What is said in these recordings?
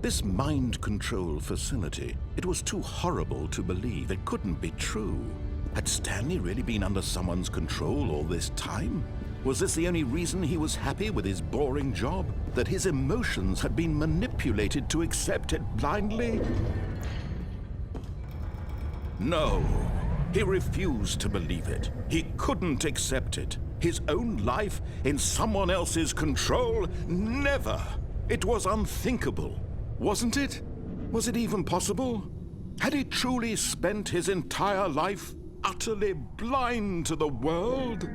This mind control facility, it was too horrible to believe. It couldn't be true. Had Stanley really been under someone's control all this time? Was this the only reason he was happy with his boring job? That his emotions had been manipulated to accept it blindly? No, he refused to believe it. He couldn't accept it. His own life in someone else's control? Never! It was unthinkable. Wasn't it? Was it even possible? Had he truly spent his entire life utterly blind to the world?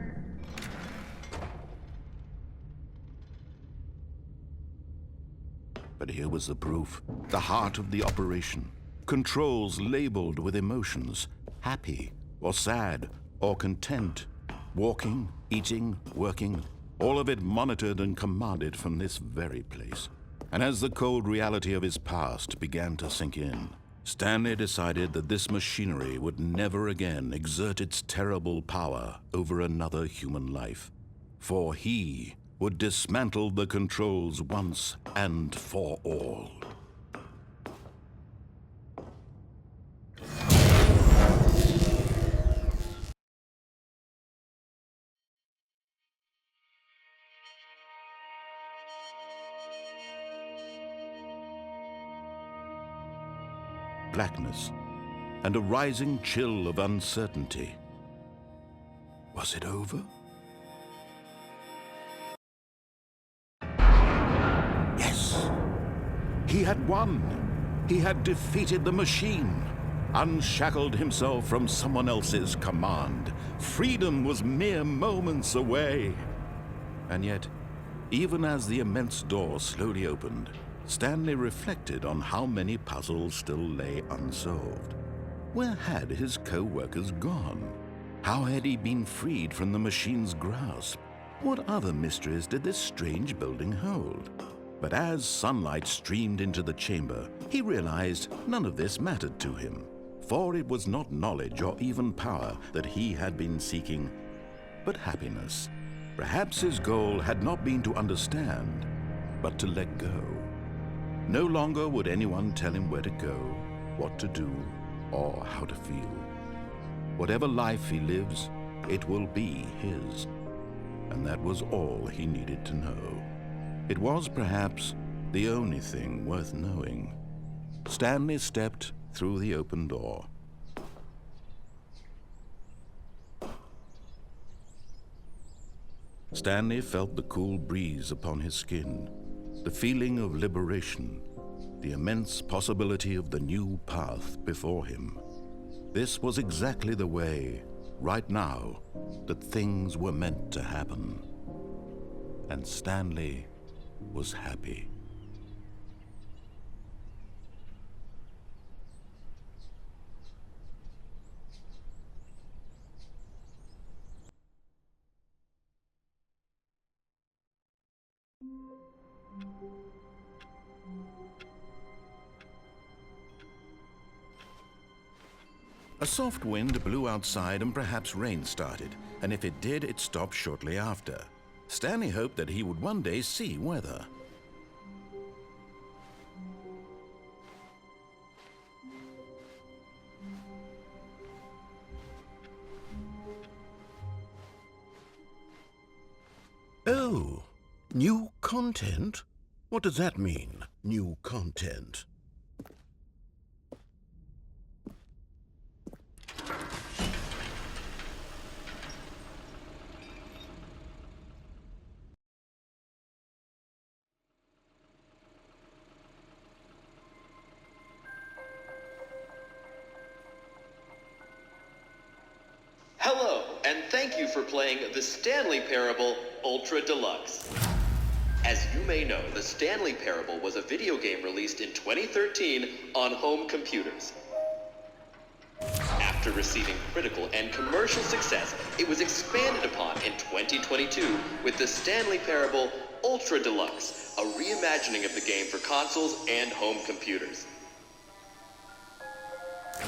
But here was the proof, the heart of the operation. Controls labeled with emotions, happy or sad or content, walking, eating, working, all of it monitored and commanded from this very place. And as the cold reality of his past began to sink in, Stanley decided that this machinery would never again exert its terrible power over another human life, for he would dismantle the controls once and for all. Blackness, and a rising chill of uncertainty. Was it over? Yes! He had won! He had defeated the machine, unshackled himself from someone else's command. Freedom was mere moments away. And yet, even as the immense door slowly opened, Stanley reflected on how many puzzles still lay unsolved. Where had his co-workers gone? How had he been freed from the machine's grasp? What other mysteries did this strange building hold? But as sunlight streamed into the chamber, he realized none of this mattered to him, for it was not knowledge or even power that he had been seeking, but happiness. Perhaps his goal had not been to understand, but to let go. No longer would anyone tell him where to go, what to do, or how to feel. Whatever life he lives, it will be his. And that was all he needed to know. It was perhaps the only thing worth knowing. Stanley stepped through the open door. Stanley felt the cool breeze upon his skin, the feeling of liberation, the immense possibility of the new path before him. This was exactly the way, right now, that things were meant to happen. And Stanley was happy. A soft wind blew outside and perhaps rain started, and if it did, it stopped shortly after. Stanley hoped that he would one day see weather. Oh, new content? What does that mean, new content? Hello, and thank you for playing the Stanley Parable Ultra Deluxe. As you may know, the Stanley Parable was a video game released in 2013 on home computers. After receiving critical and commercial success, it was expanded upon in 2022 with the Stanley Parable Ultra Deluxe, a reimagining of the game for consoles and home computers.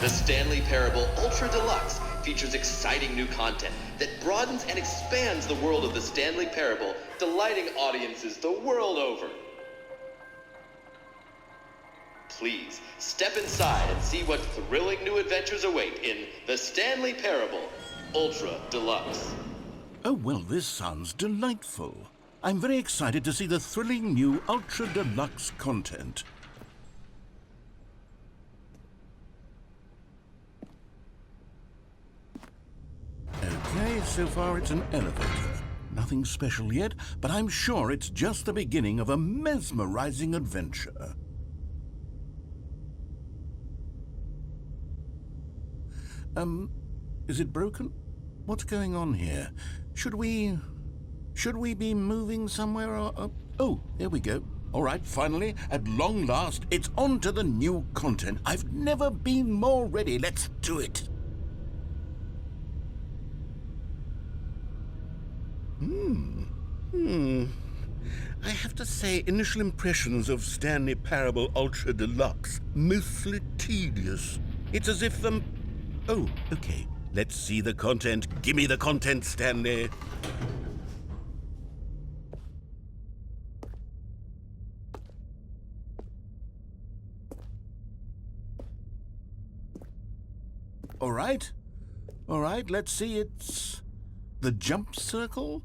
The Stanley Parable Ultra Deluxe features exciting new content that broadens and expands the world of the Stanley Parable, delighting audiences the world over. Please, step inside and see what thrilling new adventures await in The Stanley Parable Ultra Deluxe. Oh, well, this sounds delightful. I'm very excited to see the thrilling new Ultra Deluxe content. Okay, so far it's an elevator. Nothing special yet, but I'm sure it's just the beginning of a mesmerizing adventure. Is it broken? What's going on here? Should we be moving somewhere or... Oh, there we go. All right, finally, at long last, it's on to the new content. I've never been more ready. Let's do it. I have to say, initial impressions of Stanley Parable Ultra Deluxe, mostly tedious. It's as if Oh, okay. Let's see the content. Give me the content, Stanley. All right. All right, let's see. It's the jump circle.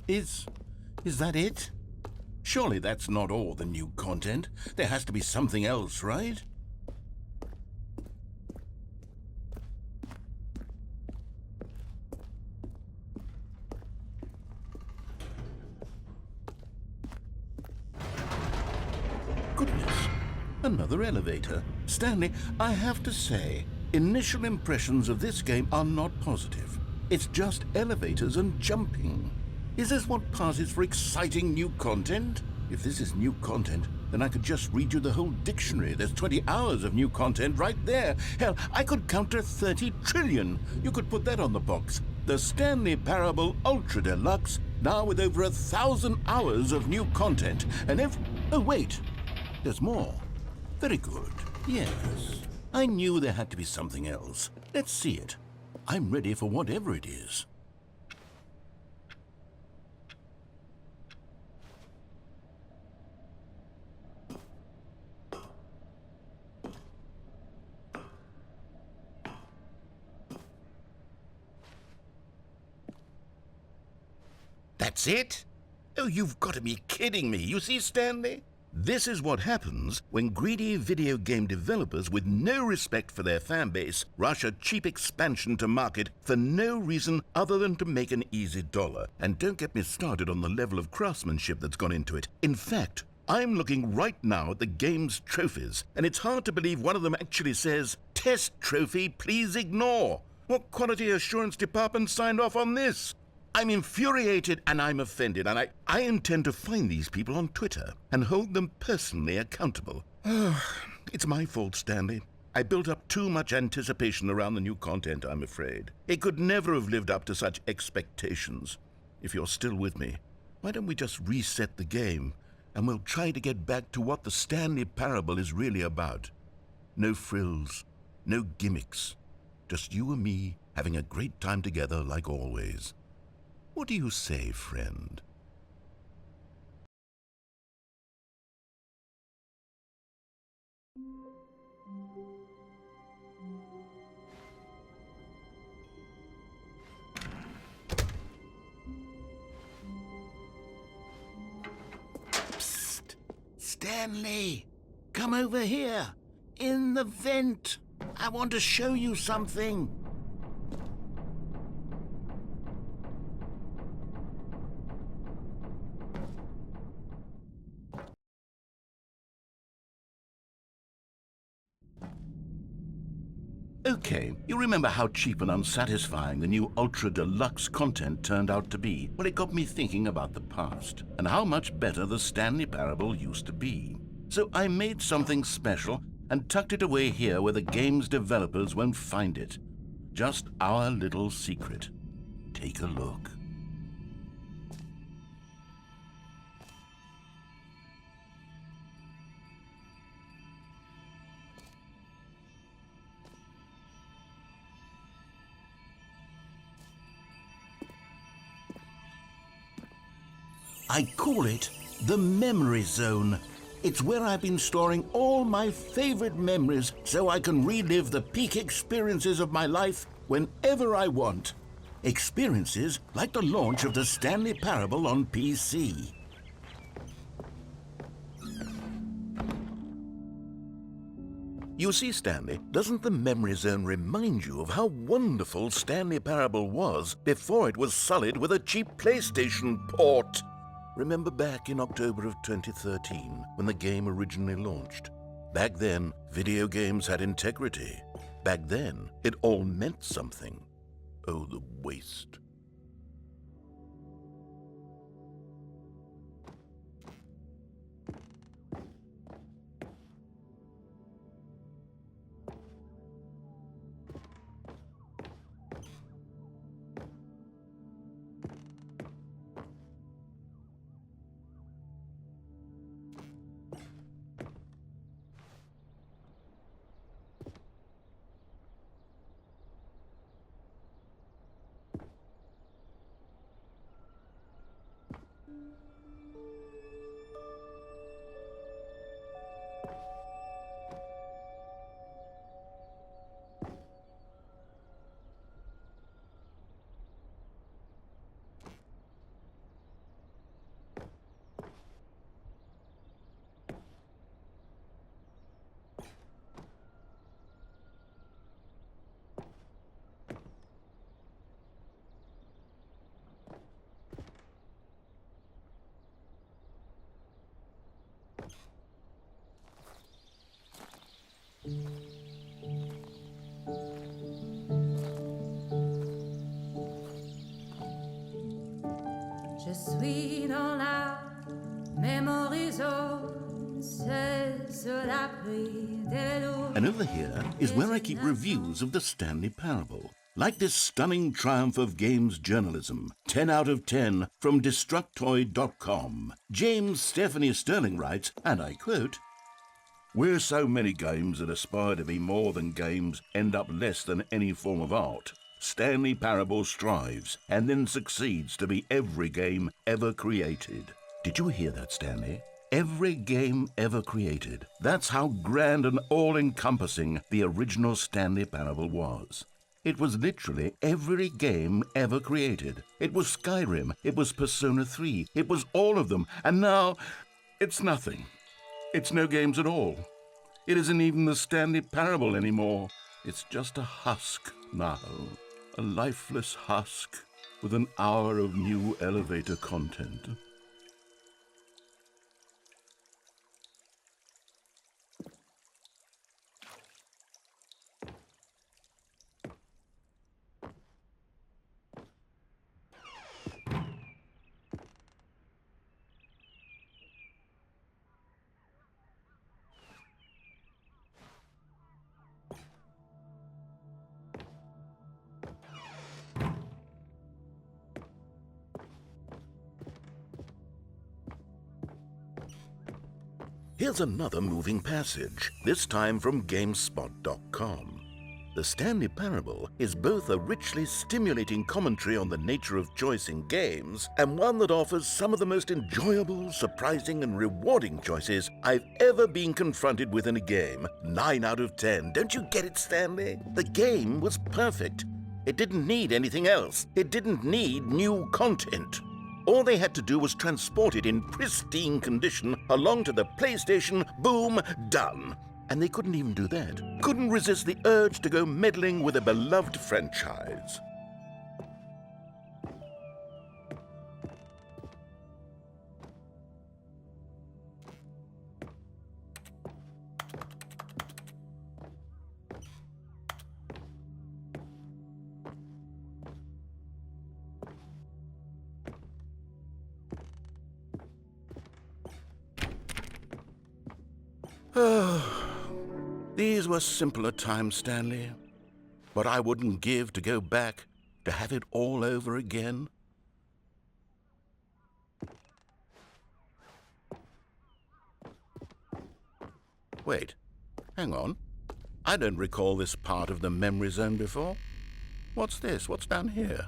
Is that it? Surely that's not all the new content. There has to be something else, right? Goodness, another elevator. Stanley, I have to say, initial impressions of this game are not positive. It's just elevators and jumping. Is this what passes for exciting new content? If this is new content, then I could just read you the whole dictionary. There's 20 hours of new content right there. Hell, I could count to 30 trillion. You could put that on the box. The Stanley Parable Ultra Deluxe, now with over 1,000 hours of new content. And oh, wait. There's more. Very good. Yes. I knew there had to be something else. Let's see it. I'm ready for whatever it is. That's it? Oh, you've got to be kidding me. You see, Stanley? This is what happens when greedy video game developers with no respect for their fan base rush a cheap expansion to market for no reason other than to make an easy dollar. And don't get me started on the level of craftsmanship that's gone into it. In fact, I'm looking right now at the game's trophies, and it's hard to believe one of them actually says, "Test trophy, please ignore." What quality assurance department signed off on this? I'm infuriated and I'm offended, and I intend to find these people on Twitter and hold them personally accountable. It's my fault, Stanley. I built up too much anticipation around the new content, I'm afraid. It could never have lived up to such expectations. If you're still with me, why don't we just reset the game and we'll try to get back to what the Stanley Parable is really about. No frills, no gimmicks. Just you and me having a great time together like always. What do you say, friend? Psst! Stanley! Come over here! In the vent! I want to show you something! Okay, you remember how cheap and unsatisfying the new Ultra Deluxe content turned out to be? Well, it got me thinking about the past and how much better the Stanley Parable used to be. So I made something special and tucked it away here where the game's developers won't find it. Just our little secret. Take a look. I call it the Memory Zone. It's where I've been storing all my favorite memories so I can relive the peak experiences of my life whenever I want. Experiences like the launch of the Stanley Parable on PC. You see, Stanley, doesn't the Memory Zone remind you of how wonderful Stanley Parable was before it was sullied with a cheap PlayStation port? Remember back in October of 2013, when the game originally launched? Back then, video games had integrity. Back then, it all meant something. Oh, the waste. Je suis dans la Memory Zone, c'est sur l'abri des loups. And over here is where I keep reviews of the Stanley Parable. Like this stunning triumph of games journalism, 10 out of 10 from Destructoid.com. James Stephanie Sterling writes, and I quote, "Where so many games that aspire to be more than games end up less than any form of art, Stanley Parable strives and then succeeds to be every game ever created." Did you hear that, Stanley? Every game ever created. That's how grand and all-encompassing the original Stanley Parable was. It was literally every game ever created. It was Skyrim, it was Persona 3, it was all of them, and now it's nothing. It's no games at all. It isn't even the Stanley Parable anymore. It's just a husk now. A lifeless husk with an hour of new elevator content. Here's another moving passage, this time from GameSpot.com. The Stanley Parable is both a richly stimulating commentary on the nature of choice in games and one that offers some of the most enjoyable, surprising, and rewarding choices I've ever been confronted with in a game. 9 out of 10. Don't you get it, Stanley? The game was perfect. It didn't need anything else. It didn't need new content. All they had to do was transport it in pristine condition along to the PlayStation, boom, done. And they couldn't even do that. Couldn't resist the urge to go meddling with a beloved franchise. These were simpler times, Stanley. What I wouldn't give to go back, to have it all over again. Wait, hang on. I don't recall this part of the memory zone before. What's this? What's down here?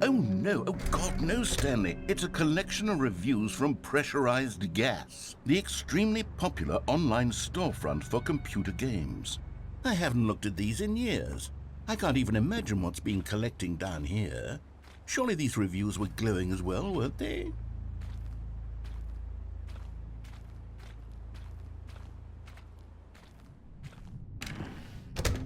Oh no, oh God, no, Stanley. It's a collection of reviews from Pressurized Gas, the extremely popular online storefront for computer games. I haven't looked at these in years. I can't even imagine what's been collecting down here. Surely these reviews were glowing as well, weren't they?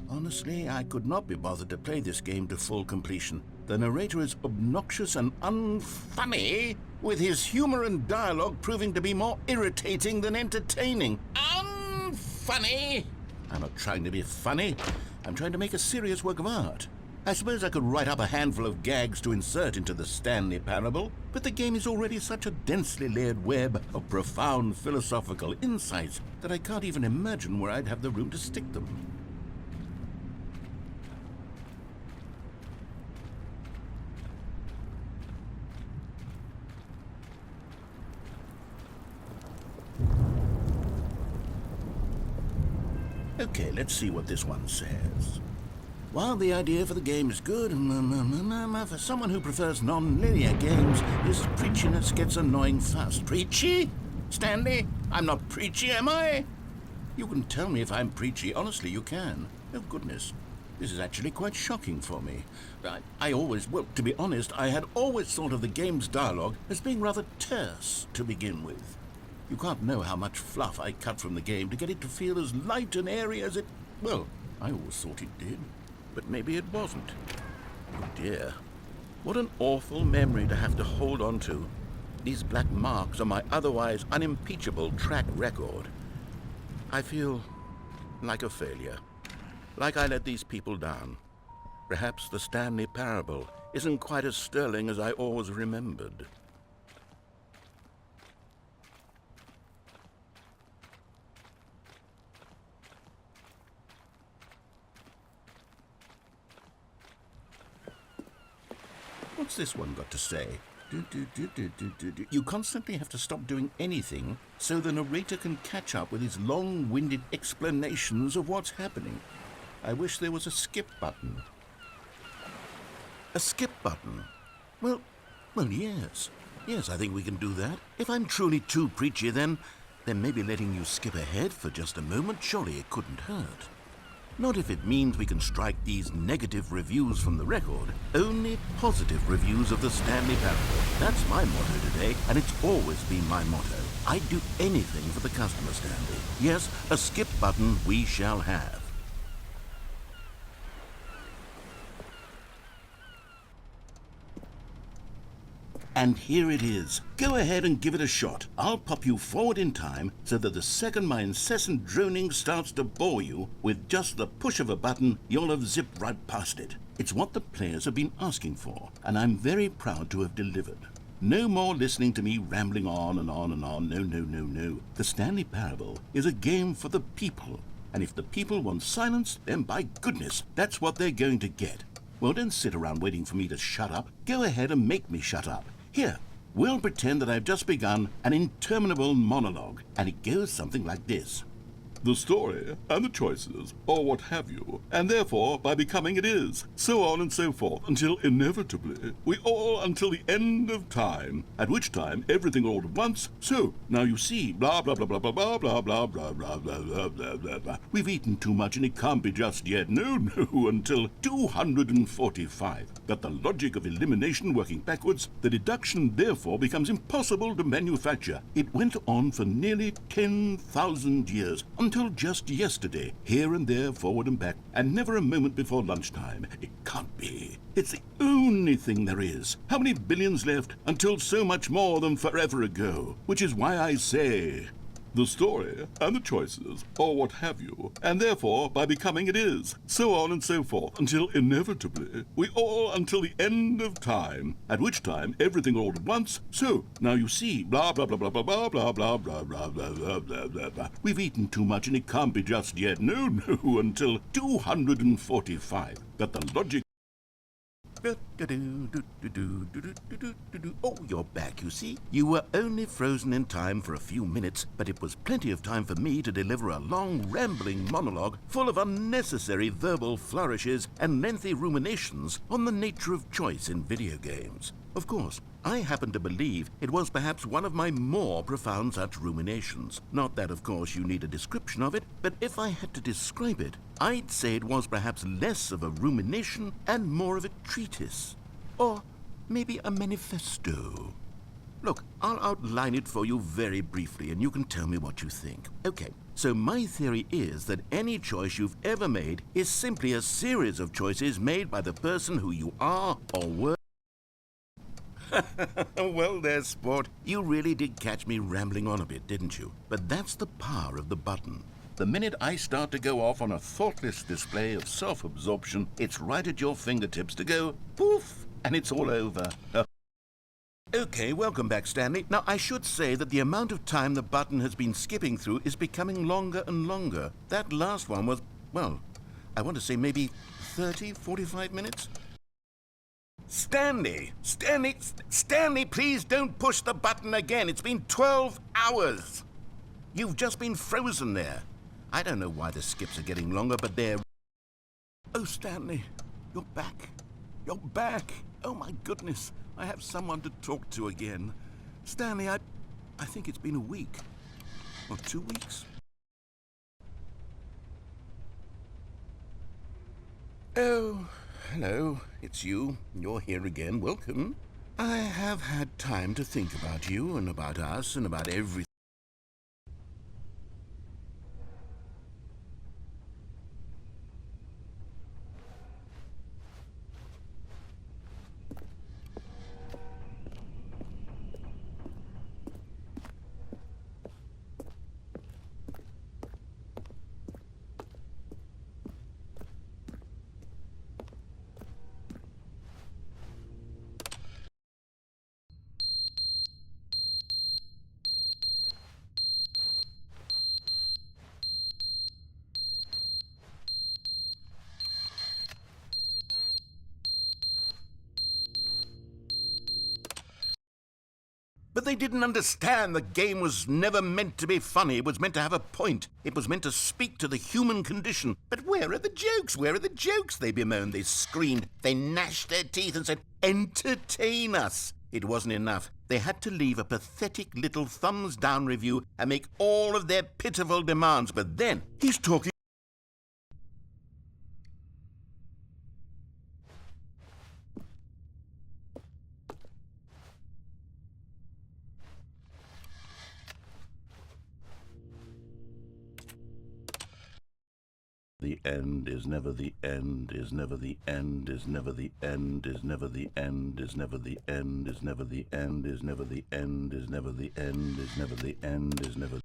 Honestly, I could not be bothered to play this game to full completion. The narrator is obnoxious and unfunny, with his humor and dialogue proving to be more irritating than entertaining. Unfunny! I'm not trying to be funny. I'm trying to make a serious work of art. I suppose I could write up a handful of gags to insert into the Stanley Parable, but the game is already such a densely layered web of profound philosophical insights that I can't even imagine where I'd have the room to stick them. Okay, let's see what this one says. While the idea for the game is good, for someone who prefers non-linear games, this preachiness gets annoying fast. Preachy? Stanley? I'm not preachy, am I? You can tell me if I'm preachy. Honestly, you can. Oh, goodness. This is actually quite shocking for me. Well, to be honest, I had always thought of the game's dialogue as being rather terse to begin with. You can't know how much fluff I cut from the game to get it to feel as light and airy as it... Well, I always thought it did. But maybe it wasn't. Oh dear. What an awful memory to have to hold on to. These black marks on my otherwise unimpeachable track record. I feel like a failure. Like I let these people down. Perhaps the Stanley Parable isn't quite as sterling as I always remembered. What's this one got to say? You constantly have to stop doing anything so the narrator can catch up with his long-winded explanations of what's happening. I wish there was a skip button. A skip button? Well, yes. Yes, I think we can do that. If I'm truly too preachy, then maybe letting you skip ahead for just a moment, surely it couldn't hurt. Not if it means we can strike these negative reviews from the record. Only positive reviews of the Stanley Parable. That's my motto today, and it's always been my motto. I'd do anything for the customer, Stanley. Yes, a skip button we shall have. And here it is. Go ahead and give it a shot. I'll pop you forward in time so that the second my incessant droning starts to bore you, with just the push of a button, you'll have zipped right past it. It's what the players have been asking for, and I'm very proud to have delivered. No more listening to me rambling on and on and on. No. The Stanley Parable is a game for the people. And if the people want silence, then by goodness, that's what they're going to get. Well, don't sit around waiting for me to shut up. Go ahead and make me shut up. Here, we'll pretend that I've just begun an interminable monologue, and it goes something like this. The story, and the choices, or what have you, and therefore, by becoming it is, so on and so forth, until inevitably, we all until the end of time, at which time everything all at once, so, now you see, blah, blah, blah, blah, blah, blah, blah, blah, blah, blah, blah, blah, blah, blah, blah. We've eaten too much and it can't be just yet, no, until 245. But the logic of elimination working backwards, the deduction therefore becomes impossible to manufacture. It went on for nearly 10,000 years, until just yesterday, here and there, forward and back, and never a moment before lunchtime. It can't be. It's the only thing there is. How many billions left until so much more than forever ago? Which is why I say, the story, and the choices, or what have you, and therefore, by becoming it is, so on and so forth, until inevitably, we all until the end of time, at which time everything all at once, so, now you see, blah, blah, blah, blah, blah, blah, blah, blah, blah, blah, blah, blah, blah, blah, blah. We've eaten too much and it can't be just yet, no, until 245. But the logic... Oh, you're back, you see. You were only frozen in time for a few minutes, but it was plenty of time for me to deliver a long, rambling monologue full of unnecessary verbal flourishes and lengthy ruminations on the nature of choice in video games. Of course, I happen to believe it was perhaps one of my more profound such ruminations. Not that, of course, you need a description of it, but if I had to describe it, I'd say it was perhaps less of a rumination and more of a treatise. Or maybe a manifesto. Look, I'll outline it for you very briefly, and you can tell me what you think. Okay, so my theory is that any choice you've ever made is simply a series of choices made by the person who you are or were. Well there, sport. You really did catch me rambling on a bit, didn't you? But that's the power of the button. The minute I start to go off on a thoughtless display of self-absorption, it's right at your fingertips to go poof, and it's all over. Okay, welcome back, Stanley. Now, I should say that the amount of time the button has been skipping through is becoming longer and longer. That last one was, well, I want to say maybe 30, 45 minutes? Stanley, please don't push the button again. It's been 12 hours. You've just been frozen there. I don't know why the skips are getting longer, but they're... Oh, Stanley, you're back. You're back. Oh, my goodness. I have someone to talk to again. Stanley, I think it's been a week. Or 2 weeks. Oh... Hello, it's you. You're here again. Welcome. I have had time to think about you and about us and about everything. But they didn't understand the game was never meant to be funny. It was meant to have a point. It was meant to speak to the human condition. But where are the jokes? Where are the jokes? They bemoaned, they screamed, they gnashed their teeth and said, entertain us. It wasn't enough. They had to leave a pathetic little thumbs-down review and make all of their pitiful demands. But then, he's talking... The end is never the end, is never the end, is never the end, is never the end, is never the end, is never the end, is never the end, is never the end, is never the end, is never...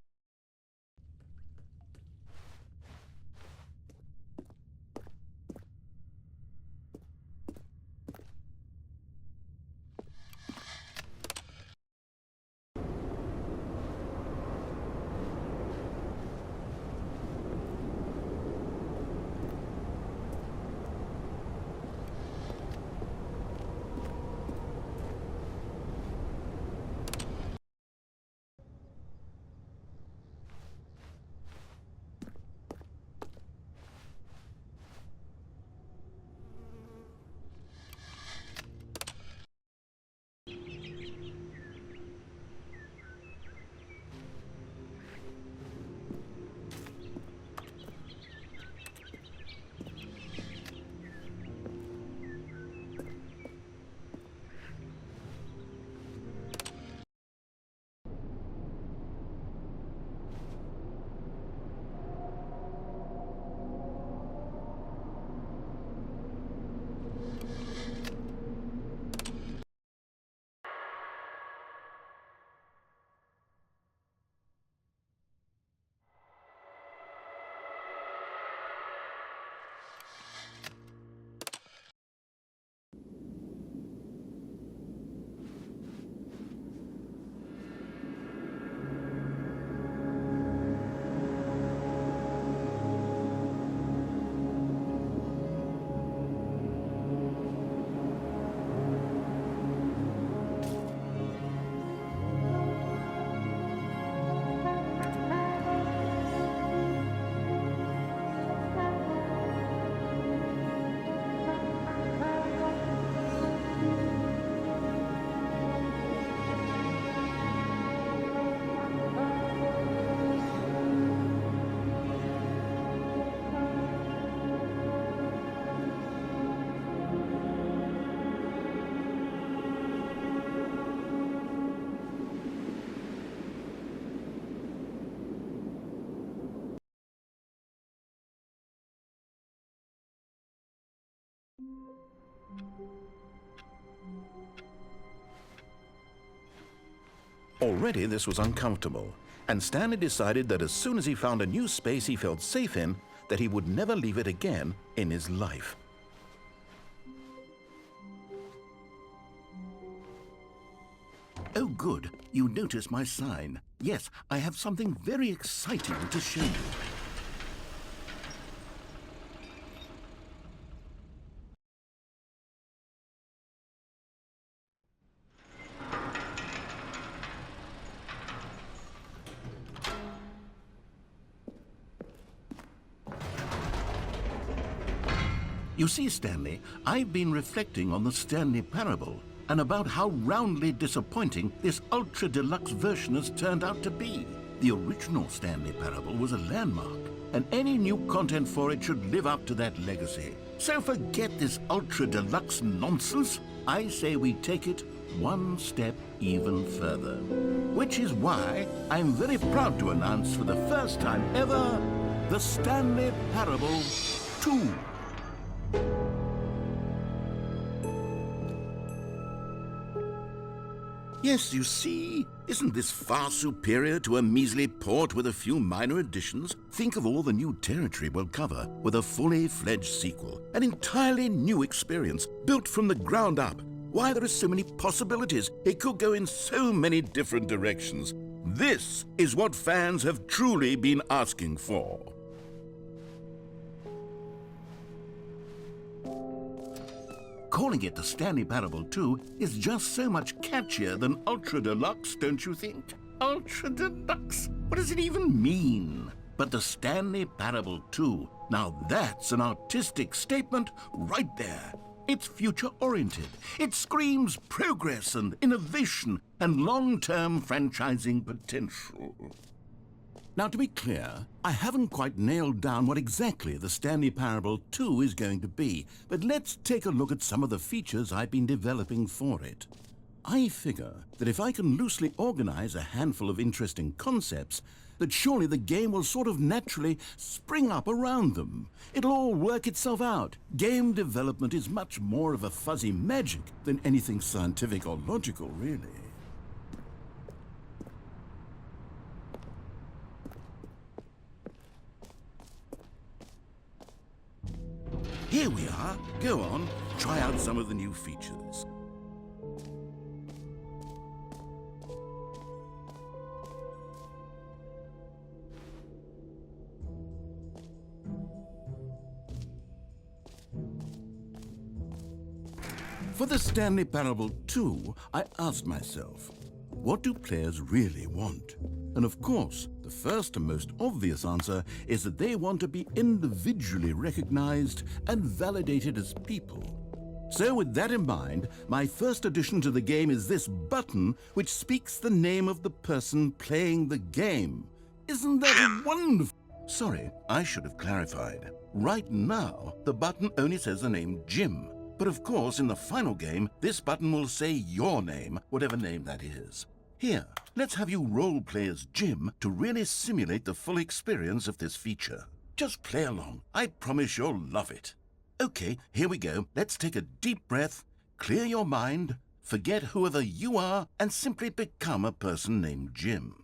Already this was uncomfortable, and Stanley decided that as soon as he found a new space he felt safe in, that he would never leave it again in his life. Oh good, you noticed my sign. Yes, I have something very exciting to show you. You see, Stanley, I've been reflecting on the Stanley Parable and about how roundly disappointing this Ultra Deluxe version has turned out to be. The original Stanley Parable was a landmark, and any new content for it should live up to that legacy. So forget this Ultra Deluxe nonsense. I say we take it one step even further. Which is why I'm very proud to announce for the first time ever, the Stanley Parable 2. Yes, you see, isn't this far superior to a measly port with a few minor additions? Think of all the new territory we'll cover with a fully fledged sequel, an entirely new experience, built from the ground up. Why, there are so many possibilities. It could go in so many different directions. This is what fans have truly been asking for. Calling it the Stanley Parable 2 is just so much catchier than Ultra Deluxe, don't you think? Ultra Deluxe? What does it even mean? But the Stanley Parable 2, now that's an artistic statement right there. It's future-oriented. It screams progress and innovation and long-term franchising potential. Now, to be clear, I haven't quite nailed down what exactly the Stanley Parable 2 is going to be, but let's take a look at some of the features I've been developing for it. I figure that if I can loosely organize a handful of interesting concepts, that surely the game will sort of naturally spring up around them. It'll all work itself out. Game development is much more of a fuzzy magic than anything scientific or logical, really. Here we are. Go on, try out some of the new features. For the Stanley Parable 2, I asked myself, what do players really want? And of course, the first and most obvious answer is that they want to be individually recognized and validated as people. So with that in mind, my first addition to the game is this button which speaks the name of the person playing the game. Isn't that wonderful? Sorry, I should have clarified. Right now, the button only says the name Jim. But of course, in the final game, this button will say your name, whatever name that is. Here, let's have you role-play as Jim to really simulate the full experience of this feature. Just play along. I promise you'll love it. Okay, here we go. Let's take a deep breath, clear your mind, forget whoever you are, and simply become a person named Jim.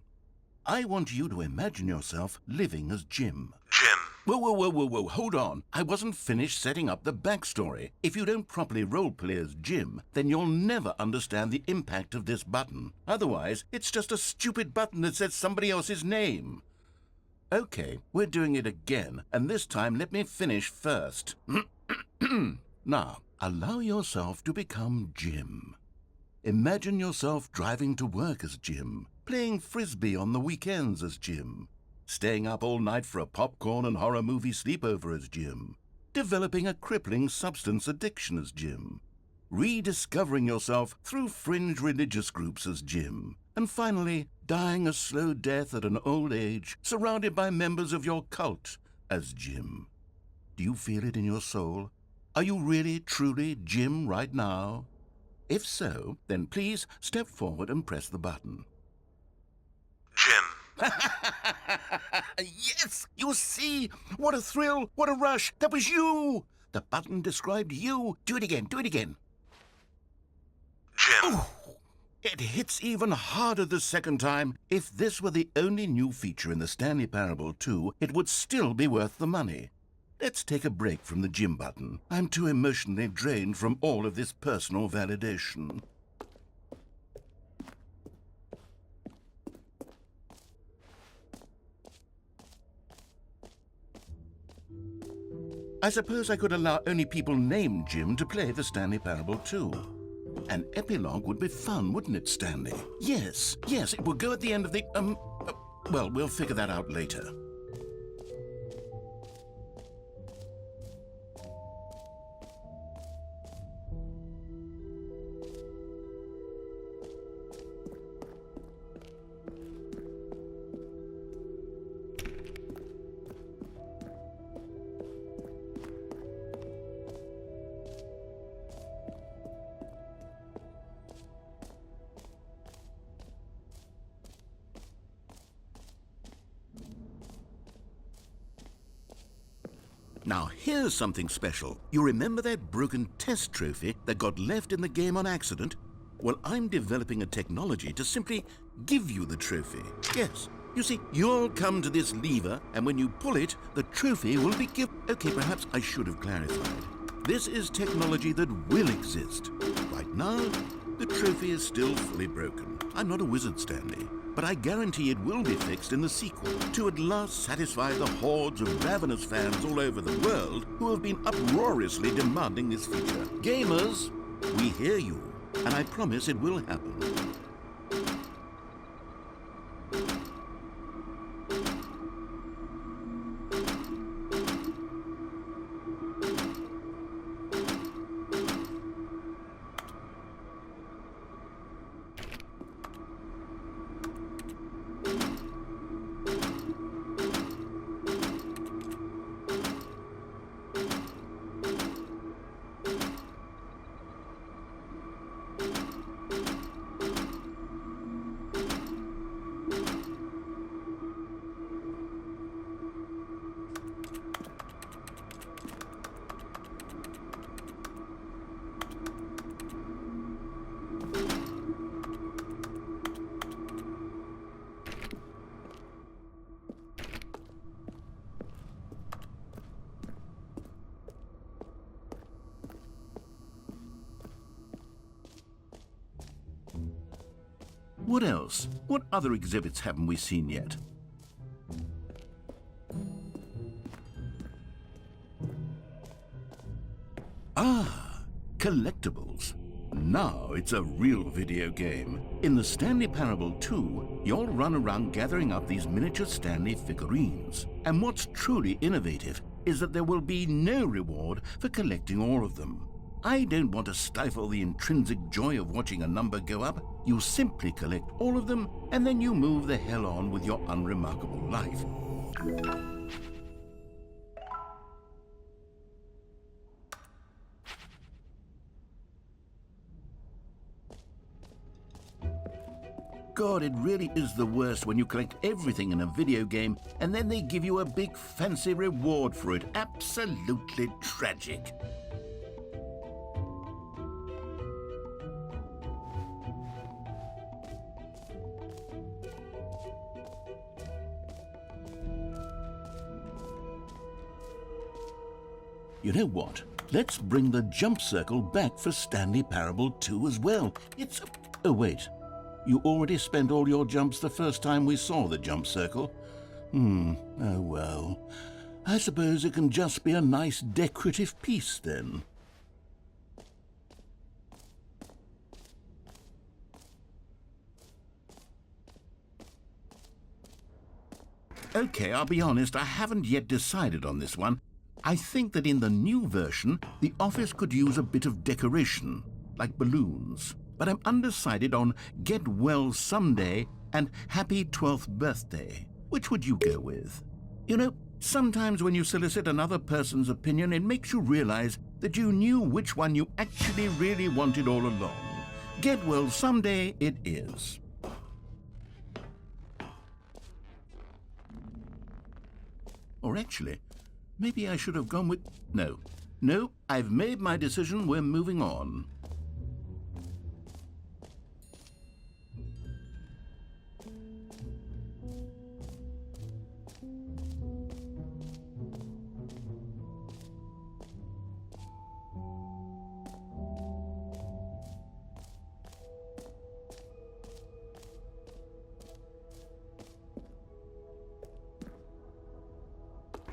I want you to imagine yourself living as Jim. Jim. Whoa, hold on. I wasn't finished setting up the backstory. If you don't properly roleplay as Jim, then you'll never understand the impact of this button. Otherwise, it's just a stupid button that says somebody else's name. Okay, we're doing it again, and this time let me finish first. Now, allow yourself to become Jim. Imagine yourself driving to work as Jim, playing frisbee on the weekends as Jim, staying up all night for a popcorn and horror movie sleepover as Jim, developing a crippling substance addiction as Jim, rediscovering yourself through fringe religious groups as Jim, and finally dying a slow death at an old age surrounded by members of your cult as Jim. Do you feel it in your soul? Are you really, truly Jim right now? If so, then please step forward and press the button. Jim. Yes! You see? What a thrill! What a rush! That was you! The button described you. Do it again, do it again. Jim. Oh, it hits even harder the second time. If this were the only new feature in the Stanley Parable 2, it would still be worth the money. Let's take a break from the Jim button. I'm too emotionally drained from all of this personal validation. I suppose I could allow only people named Jim to play the Stanley Parable 2. An epilogue would be fun, wouldn't it, Stanley? Yes, it would go at the end of the, well, we'll figure that out later. Now, here's something special. You remember that broken test trophy that got left in the game on accident? Well, I'm developing a technology to simply give you the trophy. Yes. You see, you'll come to this lever, and when you pull it, the trophy will be given. Okay, perhaps I should have clarified. This is technology that will exist. Right now, the trophy is still fully broken. I'm not a wizard, Stanley, but I guarantee it will be fixed in the sequel to at last satisfy the hordes of ravenous fans all over the world who have been uproariously demanding this feature. Gamers, we hear you, and I promise it will happen. What else? What other exhibits haven't we seen yet? Ah, collectibles. Now it's a real video game. In the Stanley Parable 2, you'll run around gathering up these miniature Stanley figurines. And what's truly innovative is that there will be no reward for collecting all of them. I don't want to stifle the intrinsic joy of watching a number go up. You simply collect all of them, and then you move the hell on with your unremarkable life. God, it really is the worst when you collect everything in a video game, and then they give you a big fancy reward for it. Absolutely tragic. You know what? Let's bring the jump circle back for Stanley Parable 2 as well. It's... Oh, wait. You already spent all your jumps the first time we saw the jump circle. Oh well. I suppose it can just be a nice decorative piece then. Okay, I'll be honest, I haven't yet decided on this one. I think that in the new version, the office could use a bit of decoration, like balloons. But I'm undecided on Get Well Someday and Happy 12th Birthday. Which would you go with? You know, sometimes when you solicit another person's opinion, it makes you realize that you knew which one you actually really wanted all along. Get Well Someday it is. Or actually, maybe I should have gone with... No, No, I've made my decision. We're moving on.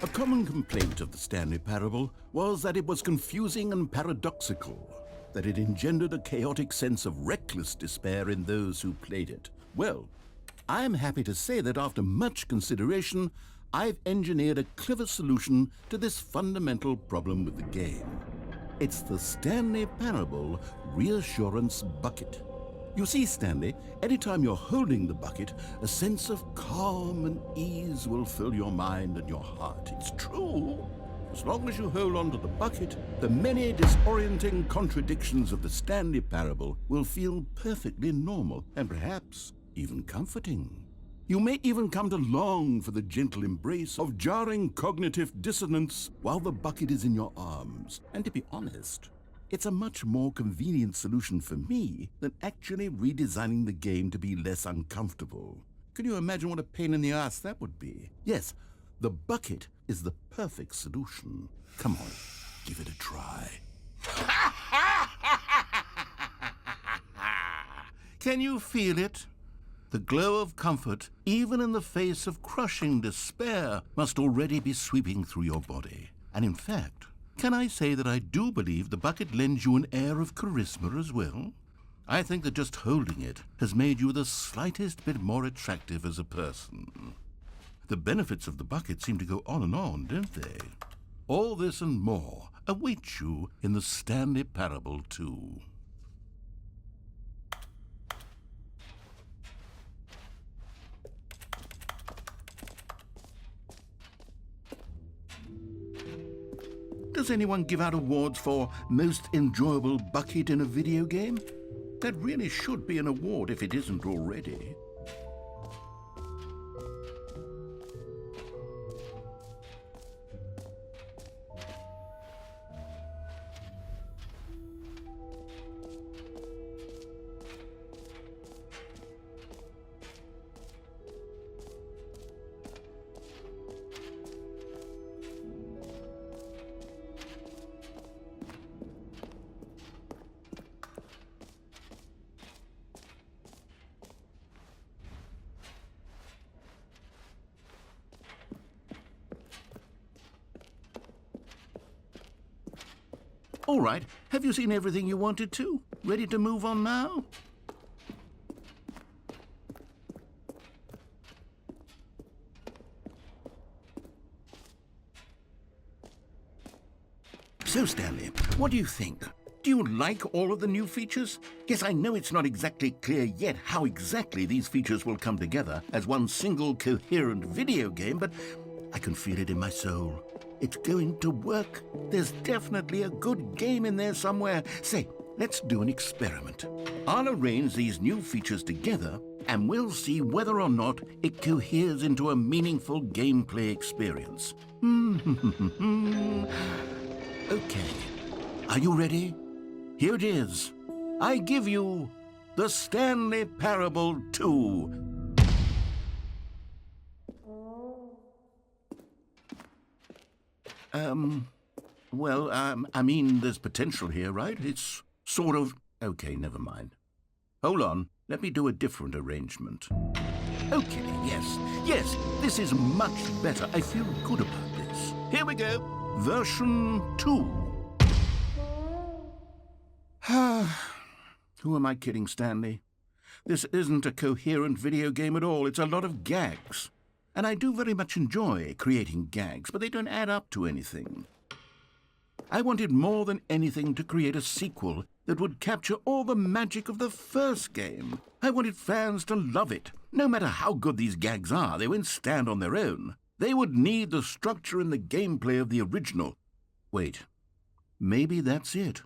A common complaint of the Stanley Parable was that it was confusing and paradoxical, that it engendered a chaotic sense of reckless despair in those who played it. Well, I am happy to say that after much consideration, I've engineered a clever solution to this fundamental problem with the game. It's the Stanley Parable Reassurance Bucket. You see, Stanley, anytime you're holding the bucket, a sense of calm and ease will fill your mind and your heart. It's true. As long as you hold on to the bucket, the many disorienting contradictions of the Stanley Parable will feel perfectly normal and perhaps even comforting. You may even come to long for the gentle embrace of jarring cognitive dissonance while the bucket is in your arms. And to be honest, it's a much more convenient solution for me than actually redesigning the game to be less uncomfortable. Can you imagine what a pain in the ass that would be? Yes, the bucket is the perfect solution. Come on, give it a try. Can you feel it? The glow of comfort, even in the face of crushing despair, must already be sweeping through your body. And in fact, can I say that I do believe the bucket lends you an air of charisma as well? I think that just holding it has made you the slightest bit more attractive as a person. The benefits of the bucket seem to go on and on, don't they? All this and more await you in the Stanley Parable too. Does anyone give out awards for most enjoyable bucket in a video game? That really should be an award if it isn't already. All right, have you seen everything you wanted to? Ready to move on now? So, Stanley, what do you think? Do you like all of the new features? Yes, I know it's not exactly clear yet how exactly these features will come together as one single coherent video game, but I can feel it in my soul. It's going to work. There's definitely a good game in there somewhere. Say, let's do an experiment. I'll arrange these new features together, and we'll see whether or not it coheres into a meaningful gameplay experience. Okay, are you ready? Here it is. I give you the Stanley Parable 2. I mean, there's potential here, right? It's sort of... Okay, never mind. Hold on, let me do a different arrangement. Okay, yes, this is much better. I feel good about this. Here we go. Version 2. Who am I kidding, Stanley? This isn't a coherent video game at all. It's a lot of gags. And I do very much enjoy creating gags, but they don't add up to anything. I wanted more than anything to create a sequel that would capture all the magic of the first game. I wanted fans to love it. No matter how good these gags are, they won't stand on their own. They would need the structure and the gameplay of the original. Wait, maybe that's it.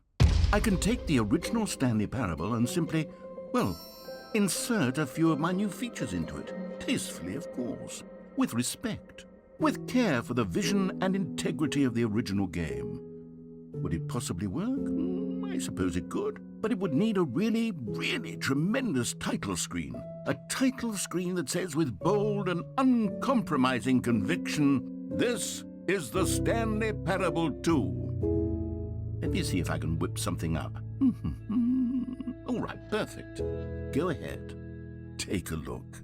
I can take the original Stanley Parable and simply, well, insert a few of my new features into it. Tastefully, of course. With respect. With care for the vision and integrity of the original game. Would it possibly work? I suppose it could. But it would need a really, really tremendous title screen. A title screen that says with bold and uncompromising conviction, "This is the Stanley Parable 2." Let me see if I can whip something up. All right, perfect. Go ahead. Take a look.